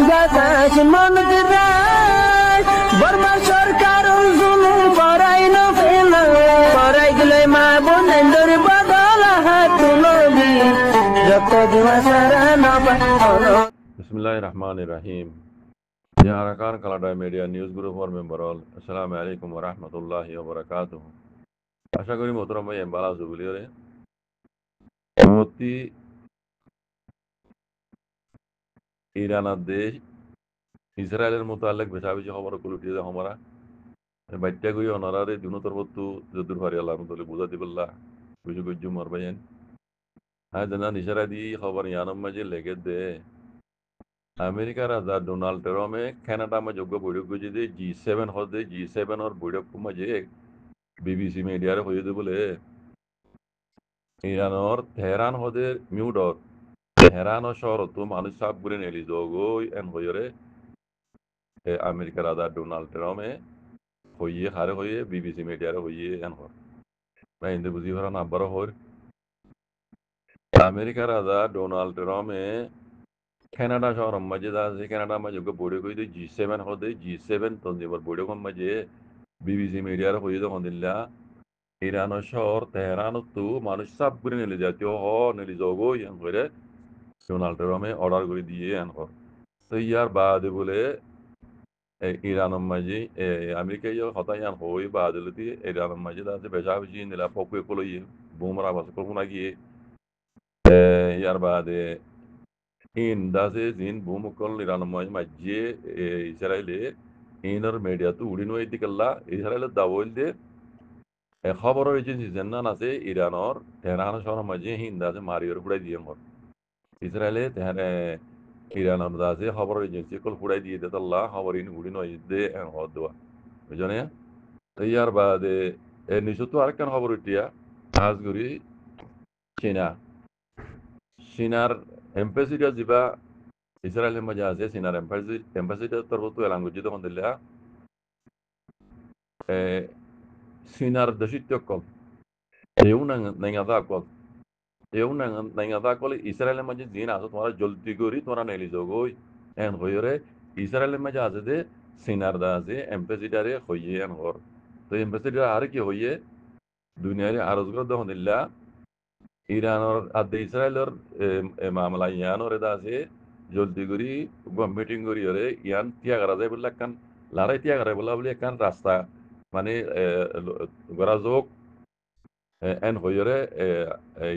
বাতাস মনত রায় বর্মা সরকার জুলুম করাই না ফেলা করাই গেলে মা বোনেদের বদল হাত তুলবি যত দিবা সারা না পালো। বিসমিল্লাহির রহমানির রহিম। Ya Arakan Kalada Media News Group for member all. Assalamu alaikum wa rahmatullahi wa barakatuh. আশা করি মোহতরম ভাই ভালো আছো বলিওরে অতি ইরানের দেশ ইসরায়েলের মোতালেক বেশা বেশি খবর কুলুটি যে আমরা বাচ্চা করি অনারারে দুনতর বস্তু যদুর ভারি আল্লাহ মতলে বুঝা দিবল্লা বুঝু গুজু মরবাইন হ্যাঁ জানা নিশারা দি খবর ইয়ানম মাঝে লেগে দে আমেরিকা রাজা ডোনাল্ড ট্রাম্পে কানাডা में যোগ্য বৈঠক গুজি দে G7 হদে G7 और বৈঠক মাঝে বিবিসি মিডিয়ারে হয়ে দে বলে ইরানর তেহরান হদে মিউডর তেহরান ও শহর তো মানুষ সাব করে নেলি যোগই এন হইরে আমেরিকা রাজা ডোনাল্ড ট্রাম্পে হইয়ে হারে হইয়ে বিবিসি মিডিয়ারে হইয়ে এন হর বা হিন্দু বুঝি হরান আব্বারও হর আমেরিকা রাজা ডোনাল্ড ট্রাম্পে কানাডা শহর মাঝে আছে কানাডা মাঝে বৈঠক হইতে G7 হদে G7 তঞ্জিবর বৈঠক মাঝে বিবিসি মিডিয়ার হইয়ে তখন দিল্লা ইরান শহর তেহরান তো মানুষ সাব করে নেলি জাতীয় হ নেলি যোগই এন করে ডোনাল্ড ট্রাম্পে অর্ডার করে দিয়ে এন হর তো ইয়ার বাদে বলে ইরানের মাঝে আমেরিকা হতায়ান হই বাদলতি ইরানের মাঝে আছে বেজা বেজি নিলা পকুয়ে কলই বুমরা বাস কলকুনা গিয়ে ইয়ার বাদে ইন দাসে জিন বুমকল ইরানের মাঝে মাঝে ইসরায়েলে ইনর মিডিয়া তো উড়িনো দিকেল্লা ইসরায়েলের দাবল দে খবরের এজেন্সি জেন্নান আছে ইরানর তেহরান শহরের মাঝে হিন্দ আছে মারিয়র ফুড়াই দিয়ে মর ইসরায়েলে ইরানের দাসে খবরের এজেন্সি কল ফুড়াই দিয়ে দেতাল্লা খবর ইন উড়িনো দে হদ দেওয়া বুঝনে ইয়ার বাদে নিশ্চয় তো আরেকখান খবর উঠিয়া আজগুড়ি চীনা চীনার এম্বাসিডার যা ইসরায়েলের মাঝে আছে চীনার এম্বাসিডার তরফ তো এলাঙ্গুজি তখন দিলে চীনার দশিত্য কল এও নাঙ্গাদা কল এও নাঙ্গাদা কল ইসরায়েলের মাঝে জিন আছে তোমরা জলদি করি তোমরা নেলি যোগই এন হইরে ইসরায়েলের মাঝে আছে যে চীনার দা আছে এম্বাসিডারে হইয়ে এন হর তো এম্বাসিডার আর কি হইয়ে দুনিয়ার আরজগর দখন দিল্লা ইরানের আদে ইসরায়েলের মামলা ইয়ানোর এটা আছে জলদি করি মিটিং করি ওরে ইয়ান তিয়া করা যায় বলে একখান লারাই তিয়া করা বলা বলে একখান রাস্তা মানে গড়া যোগ এন হইরে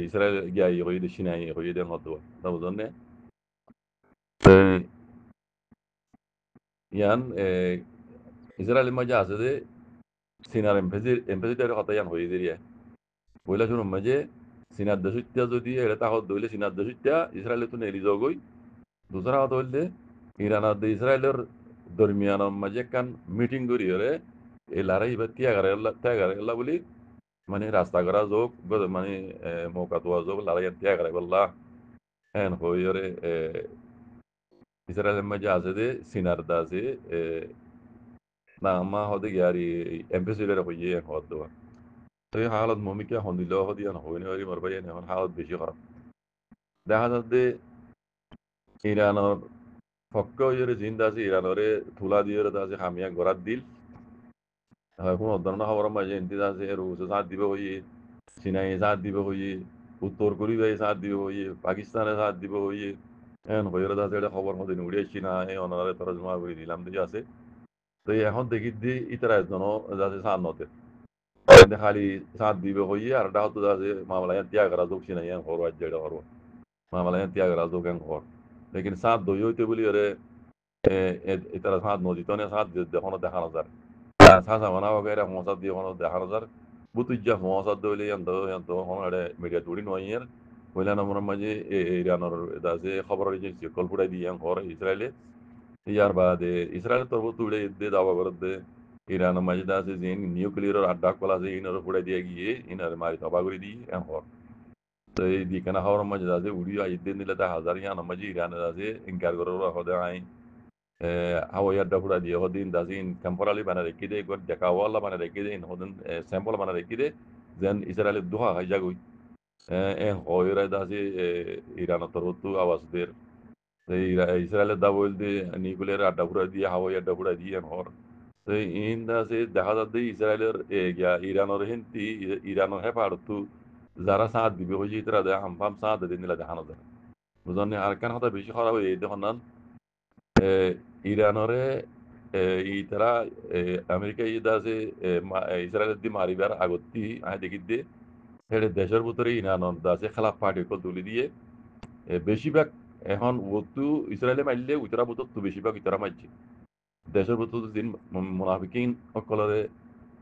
ইসরায়েল গিয়া হইয়ে সিনাই হইয়ে দেন হতো তা বুঝলেন ইয়ান ইসরায়েলের মাঝে আছে যে সিনার এম্বাসিডারের কথা ইয়ান হইয়ে দিয়ে বইলা শুনুন মাঝে চীনার দেশিত্যা যদি এটা তাহত দইলে চীনার দেশিত্যা ইসরায়েলে তো নেলি যোগই দুসরা কথা হইলে ইরান আর ইসরায়েলের দরমিয়ানের মাঝে একখান মিটিং করি হরে এই লারাই এবার ত্যাগারে বলি মানে রাস্তা করা যোগ মানে মৌকা তোয়া যোগ লারাই ত্যাগারে বললা হ্যাঁ হই হরে ইসরায়েলের মাঝে আছে যে চীনার দা আছে না মা হতে গিয়ারি এম্বাসিডার হইয়ে হত দেওয়া তো এই হালত মমিকা হন্দিল হদিয়া হইনি হরি মরবাই এখন হালত বেশি খারাপ দেখা যাচ্ছে ইরানের পক্ষ ইয়ে জিন্দা আছে ইরানরে তুলা দিয়ে আছে হামিয়া গড়াত দিল এখন অধ্যয়ন খবর মাঝে ইন্তিজা আছে রুসে সাথ দিব হইয়ে চীনাই সাথ দিব হইয়ে উত্তর কোরিয়ায় সাথ দিব হইয়ে পাকিস্তানে সাথ দিব হইয়ে এখন হইরে আছে এটা খবর মধ্যে উড়িয়ে চীনা এই অনারে তরজমা করে দিলাম দিয়ে আছে তো এখন দেখি দি ইতারা একজন যাচ্ছে সাথ নতে খালি সাথ দিবে হইয়ে আর এটা হতো আছে মামলা ত্যাগ করা যোগ চীনাই হর যেটা হর মামলা ত্যাগ করা যোগ হর लेकिन साथ दो होते बोली अरे इतना साथ नदी तो ने साथ देखो देखानो जार साथ बना वगैरह मौसद दिए होनो देखानो जार बुतुज्जा मौसद दोले यंतो होनो अरे मीडिया टूडी नो यार बोला ना मुरम मजे इरान और दासे खबर एजेंसी कॉल फुड़ाई दी हैं और इस्राएल यार बाद इस्राएल तो वो टूडे दे दावा कर दे ईरान मजे दासे जिन न्यूक्लियर और अड्डा कोला से इन और फुड़ाई दिया गई इन और मारी तबाह दी हैं और তো এই দিকে না হওয়ার মাঝে আছে উড়িয়া ঈদের নিলে তা হাজার ইয়ান মাঝে ইরানে আছে ইনকার করে হদে আই হাওয়াই আড্ডা ফুড়া দিয়ে হদিন দাসিন টেম্পোরালি বানা রেখে দে একবার দেখাওয়ালা বানা রেখে দে হদিন স্যাম্পল বানা রেখে দে যেন ইসরায়েলের দোহা হাই যাগুই হয়রা দাসি ইরানের তরফ আওয়াজ দের ইসরায়েলের দা বলতে নিকুলের আড্ডা ফুড়া দিয়ে হাওয়াই আড্ডা ফুড়া দিয়ে হর তো ইন আছে দেখা যাচ্ছে ইসরায়েলের ইরানের হিন্দি ইরানের হেফাড়তু যারা সাঁত দিবে হয়ে তারা দেয় হামফাম সাঁত দিন নিলা দেখানো যায় বুঝলেন আর কেন হতা বেশি খারাপ হয়ে দেখুন না ইরানরে তারা আমেরিকা ইদা আছে ইসরায়েলের দি মারিবার আগতি আয় দেখি দিয়ে সেটা দেশের ভিতরে ইরানের আছে খেলাফ পার্টি কল তুলি দিয়ে বেশিরভাগ এখন ওতু ইসরায়েলে মারলে উতরা বুতর তো বেশিরভাগ ইতরা মারছে দেশের ভিতর দিন মুনাফিকিন সকলরে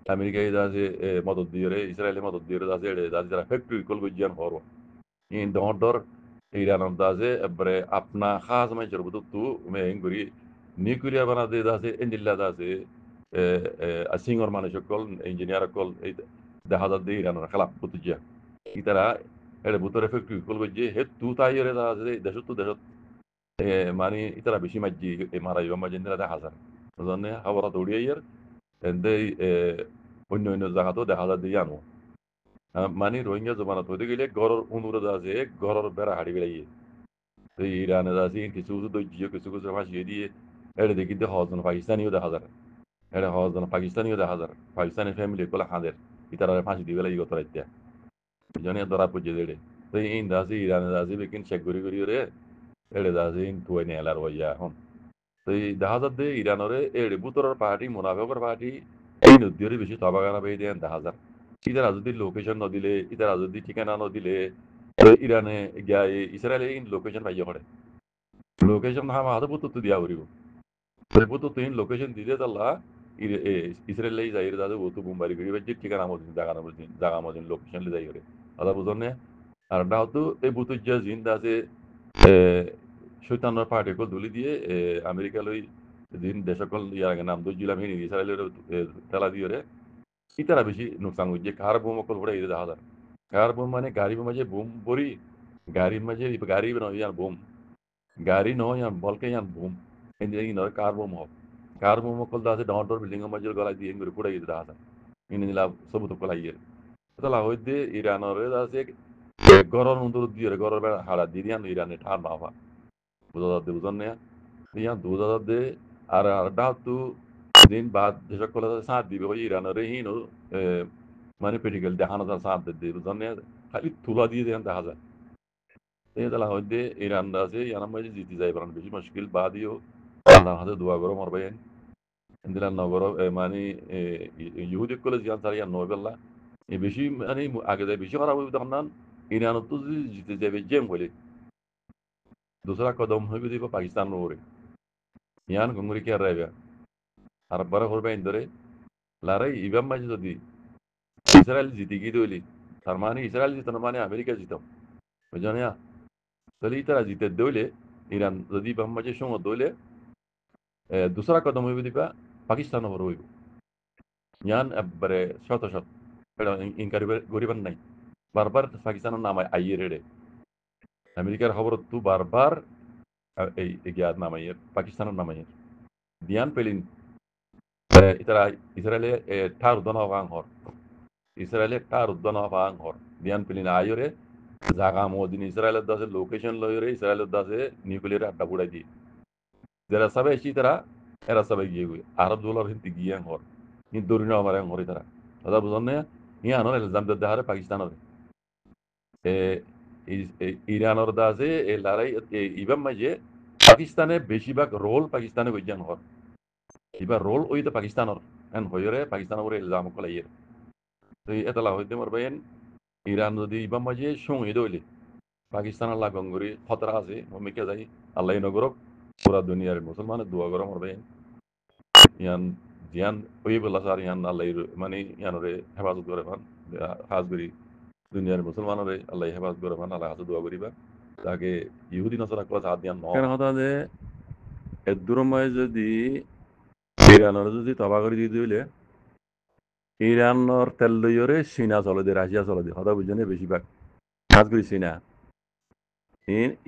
আমেরিকা ইদা আছে মদত দিয়ে ইসরায়েলে মদত দিয়ে আছে যারা ফ্যাক্টরি কল গজিয়ান হর ইন ডর ইরানের দাজে এবারে আপনা খাস মানুষের ভিতর তো মেন করি নিউক্লিয়ার বানাতে আছে ইঞ্জিনিয়ার আছে সিঙ্গর মানুষ সকল ইঞ্জিনিয়ার সকল এই দেখা যাচ্ছে ইরানের খেলাফ বুঝিয়া ইতারা এটা ভিতরে ফ্যাক্টরি কল গজিয়ে হে তু তাই আছে দেশত তো দেশত মানে ইতারা বেশি মাঝি মারা যাবে মাঝে দেখা যায় বুঝলেন খবর দৌড়িয়ে ইয়ার এতে অন্য অন্য জায়গাতেও দেখা যায় দিয়ে আনো মানে রোহিঙ্গা জমানত হতে গেলে গড়ের অনুরোধ আছে গড়ের বেড়া হাড়ি বেড়াইয়ে এই ইরানে আছে কিছু কিছু দৈর্য কিছু কিছু ফাঁসিয়ে দিয়ে এটা দেখি হজন পাকিস্তানিও দেখা যায় এটা হজন পাকিস্তানিও দেখা যায় পাকিস্তানি ফ্যামিলি গুলো হাঁদের ইতারা ফাঁসি দিয়ে বেলা ইগত রাইতে জনে ধরা পড়ছে দেড়ে তো এই দাসি ইরানে দাসি বেকিন শেখ গড়ি গড়ি রে এটা দাসি তুই নেলার হইয়া এখন তো এই দেখা যাচ্ছে ইরানের এড়ে বুতরের পার্টি মুনাফেকর পার্টি এই নদীরে বেশি তবাগানা পেয়ে দেন দেখা যায় ইতারা যদি লোকেশন নদিলে ইতারা যদি ঠিকানা নদিলে ইরানে গিয়া ইসরায়েলে লোকেশন পাইয়া করে লোকেশন হামা হাতে বুতু দিয়া করিব বুতু তুই লোকেশন দিতে তাল্লা ইসরায়েলে যাই দাদা বুতু বুম্বারি করি যে ঠিকানা মদিন জায়গা মদিন লোকেশন যাই করে কথা বুঝনে আর না তো এই বুতু যে জিন্দা আছে শৈতানের পার্টি কল ধুলি দিয়ে আমেরিকা লই দিন দেশকল ইয়ার নাম দুজিলাম হিনি ইসরায়েলের তেলা দিয়ে ইতারা বেশি নুকসান হচ্ছে কার বোম অকল পড়ে এটা দেখা যায় কার বোম মানে গাড়ি মাঝে বোম পরি গাড়ির মাঝে গাড়ি নয় ইয়ার বোম গাড়ি নয় ইয়ার বলকে ইয়ার বোম এই নয় কার বোম হোক কার বোম অকল আছে ডর বিল্ডিং মাঝে গলা দিয়ে করে পড়ে গেছে দেখা যায় ইনি নিলা সব তো কলাইয়ের তাহলে হইতে ইরানের আছে গরর অন্তর দিয়ে গরর বেড়া হাড়া দিয়ে ইয়ান ইরানে ঠার বাবা বুঝা যাচ্ছে বুঝান না ইয়ান বুঝা যাচ্ছে আর ডাকতু দিন বাদ যেসব কলে সাথ দিবে ওই ইরানের হিন মানে প্র্যাকটিক্যাল দেখানো যায় সাথ দিয়ে বুঝান না খালি তুলা দিয়ে দেন দেখা যায় এই তাহলে হইতে ইরান আছে ইয়ানার মাঝে জিতে যায় পারেন বেশি মুশকিল বাদিও আল্লাহর হাতে দোয়া করো মরবেন ইন্দিরা নগর মানে ইহুদি কলে জিয়ান সার ইয়ান নয় বেলা বেশি মানে আগে যায় বেশি খারাপ হইবে তখন ইরানত তো যদি জিতে যাবে জেম হইলে दूसरा कदम হইবে দিব পাকিস্তান ওরে ইয়ান গঙ্গুরি কে রাইবে আর বড় করবে ইন্দরে লারাই ইবাম মাঝে যদি ইসরায়েল জিতে গিয়ে দইলি তার মানে ইসরায়েল জিত না মানে আমেরিকা জিতাম বুঝলেন না তাহলে তারা জিতে দইলে ইরান যদি ইবাম মাঝে সঙ্গে দইলে दूसरा कदम হইবে দিবা পাকিস্তান ওর হইব ইয়ান একবারে শত শত এটা ইনকারি গরিবান নাই বারবার পাকিস্তানের নাম আইয়ে রেড়ে আমেরিকার খবর তো বারবার এই গিয়ার নামাইয়ের পাকিস্তানের নামাইয়ের দিয়ান পেলিন ইতারা ইসরায়েলে ঠার উদ্দন হওয়া হর ইসরায়েলে ঠার উদ্দন হওয়া হর দিয়ান পেলিন আইরে জাগা মদিন ইসরায়েলের দাসে লোকেশন লইরে ইসরায়েলের দাসে নিউক্লিয়ার আড্ডা বুড়াই দিয়ে যারা সবাই এসি তারা এরা সবাই গিয়ে গিয়ে আরব দোলার হিন্দি গিয়ে হর কিন্তু দরিনা আমার হরি তারা দাদা বুঝন না ইয়ে আনোর এলজাম দেহারে পাকিস্তানের ইরানের দাসে এই লড়াই ইবাম মাঝে পাকিস্তানে বেশিরভাগ রোল পাকিস্তানে বৈজ্ঞান হর এবার রোল ওই তো পাকিস্তানের এন হইরে পাকিস্তানের উপরে ইলজাম কলাইয়ের তো এতলা হইতে মারবেন ইরান যদি ইবাম মাঝে সঙ্গী দইলে পাকিস্তানের লাগঙ্গরি খতরা আছে ভূমিকা যাই আল্লাহ নগরক পুরা দুনিয়ার মুসলমানের দোয়া গরম মারবেন ইয়ান জিয়ান ওই বলা স্যার ইয়ান আল্লাহ মানে ইয়ানরে হেফাজত করে পান খাস করি দুনিয়ার মুসলমানরে আল্লাহ হেফাজত করে পান আল্লাহ হাতে দোয়া করিবা তাকে ইহুদি নসরা কলা হাত দিয়ান কেন কথা যে এর দূরময় যদি ইরানের যদি তবা করে দিয়ে দিলে ইরানের তেল লইরে চীনা চলে দিয়ে রাশিয়া চলে দিয়ে হতা বুঝনে বেশিরভাগ কাজ করি চীনা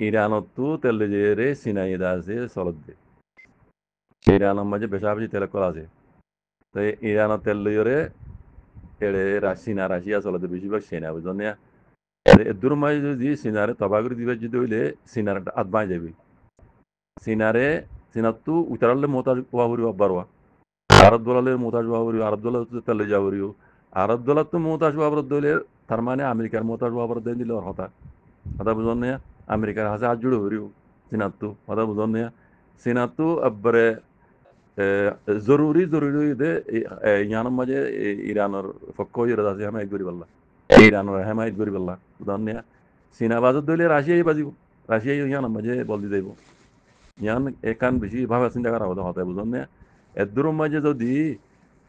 ইরানত তো তেল লইরে চীনা ইদা আছে চলত দিয়ে ইরানের মাঝে বেশাবেশি তেল কল আছে তো ইরানের তেল লইরে এড়ে চীনা রাশিয়া চলে দিয়ে বেশিরভাগ চীনা বুঝনে দূরময় যদি চীনারে তবা করে দিবে যদি হইলে চীনার আত্মায় যাবে সিনারে সিনাতু উতারালে মোতাজ ওয়াহুরি অব্বারওয়া আরব দলালের মোতাজ ওয়াহুরি আরব দলাল তেলে যাওয়ারিও আরব দলাল তো মোতাজ ওয়াবর দলে তার মানে আমেরিকার মোতাজ ওয়াবর দেন দিল হতা কথা বুঝন না আমেরিকার হাসে আজ জুড়ে হরিও সিনাতু কথা বুঝন না সিনাতু আব্বারে জরুরি দে ইয়ানোর মাঝে ইরানোর পক্ষ ইরাদ আছে হামায়ত করি পাল্লা ইরানোর হামায়ত করি পাল্লা বুঝন না চীনা বাজত দলে রাশিয়াই বাজিব রাশিয়াই ইয়ানোর মাঝে বল দি যাইব ইয়ান একান বেশি ভাবে চিন্তা করা হতো হতে বুঝুন না এদুর মাঝে যদি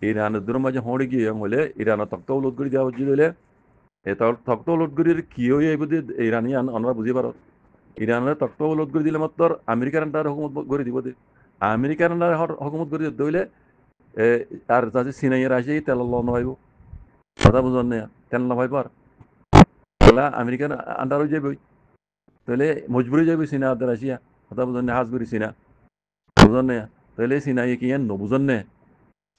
ইরান এদুর মাঝে হড়ে গিয়ে হলে ইরানের তক্ত উলট করে দেওয়া উচিত হলে এ তক্ত উলট করে কি হয়ে এই বুঝি ইরানিয়ান আমরা বুঝি পারো ইরানের তক্ত উলট করে দিলে মাত্র আমেরিকার আন্ডার হুকুমত করে দিব দে আমেরিকার আন্ডার হুকুমত করে দিতে হইলে আর যাতে সিনাইয়ের আসে তেল নয় কথা বুঝুন না তেল নয় পার তাহলে আমেরিকার আন্ডার হয়ে যাবে তাহলে মজবুরি যাবে সিনা আদার আসিয়া কথা বুঝুন না হাজ করি সিনা বুঝন না তাহলে সিনা কি নবুঝন না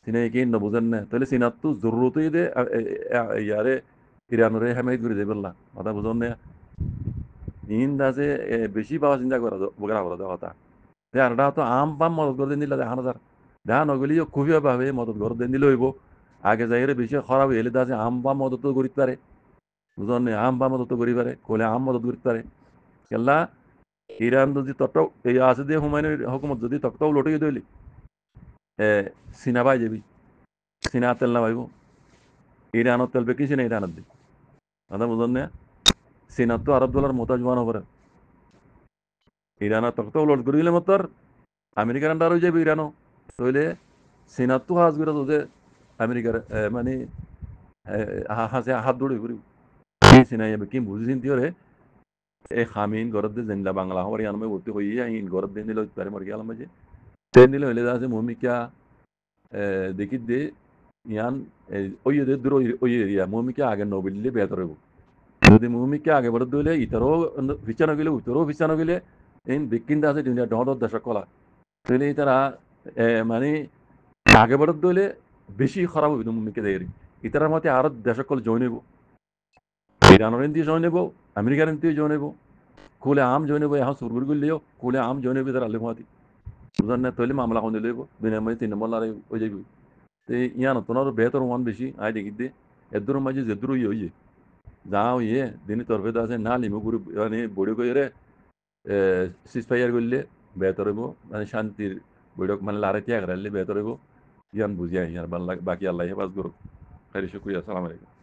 সিনা কি নবুঝন না তাহলে সিনার তো জরুরতই দে ইয়ারে ইরানরে হেমায়ত করে দেবে না কথা বুঝন না ইন দাসে বেশি পাওয়া চিন্তা করা বগরা করা কথা আর তো আম পাম মদত করে দিলে দেখা না দেখা নগলি খুবই ভাবে মদত করে দিন দিলে হইব আগে যাই বেশি খারাপ হইলে দাসে আম পাম মদত করিতে পারে বুঝন না আম পাম মদত করি পারে কোলে আম মদত করিতে পারে কেলা ইরান যদি তত্ত্ব এই আছে দিয়ে হুমায়ুনের হুকুমত যদি তত্ত্ব লটে দিলি চীনা পাই যাবি চীনা তেল না পাইব ইরানত তেল বেকি চীনা ইরানত দি কথা বুঝন না চীনাত তো আরব ডলার মোতাজ বানো পারে ইরানত তক্ত উলট করে দিলে মাত্র আমেরিকার আন্ডার হয়ে যাবে ইরানও তাহলে চীনাত তো হাজ করে যে আমেরিকার মানে হাসে হাত দৌড়ে করিব চীনা যাবে কি বুঝি চিন্তি রে এই খামিন ঘরত দিয়ে জেনলা বাংলা হওয়ার ইয়ানমে ভর্তি হইয়ে আইন ঘরত দিয়ে নিল পারে মর গেলাম মাঝে ট্রেন দিলে হইলে আছে মমিকা দেখি দে ইয়ান ওই দূর ওই এরিয়া মমিকে আগে নবিলে বেহতর হইব যদি মমিকে আগে বড় দিলে ইতারও ভিচানো গেলে উত্তরও ভিচানো গেলে এই বিকিন্দা আছে দুনিয়া ডট দেশ কলা তাহলে তারা মানে আগে বড় দিলে বেশি খারাপ হইব মমিকে দেয় ইতারার মতে আরো দেশ কল জয় নেব ইরানের দিয়ে জয় নেব আমেরিকার দিয়ে জয় নেব কোলে আম জয় নেব এখন সুরগুর গেলেও কোলে আম জয় নেবে তারা আলিমাতি বুঝলেন না তৈলে মামলা হয়ে লইব দুনিয়ার মধ্যে 3 নম্বর লড়াই হয়ে যাবে ইয়ানো তোমার বেহতর ওয়ান বেশি আয় দেখি দে এদুর মাঝে যেদুর ইয়ে যাও ইয়ে দিনে তরফেদ আছে না লিমু গুরু মানে বড়ি করে সিজ ফায়ার করলে বেহতর হইব মানে শান্তির বৈঠক মানে লারে ত্যাগ রাখলে বেহতর হইব ইয়ান বুঝিয়া ইয়ার বাকি আল্লাহ হেফাজ করুক শুক্রিয়া আসসালামু আলাইকুম